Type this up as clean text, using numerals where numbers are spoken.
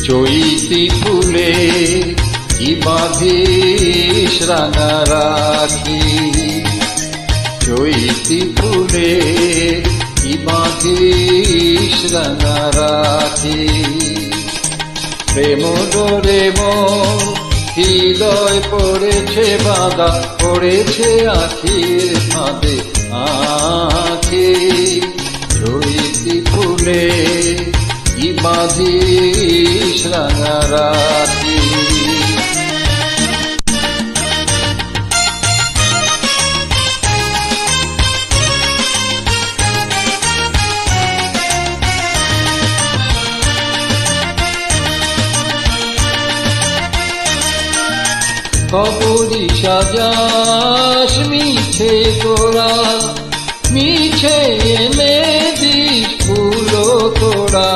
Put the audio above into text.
চৈতি ফুলে কি বাঁধিস রাঙা রাখি, চৈতি ফুলে কি বাঁধিস রাঙা রাখি। প্রেম ডোরে মন হৃদয় পড়েছে বাঁধা, পড়েছে আখির ফাঁদে আঁখি। চৈতি ফুলে কি বাঁধিস রাঙা রাখি। কবরি সাজাস মিছে তোরা, মিছে এনে দিস ফুল তোরা।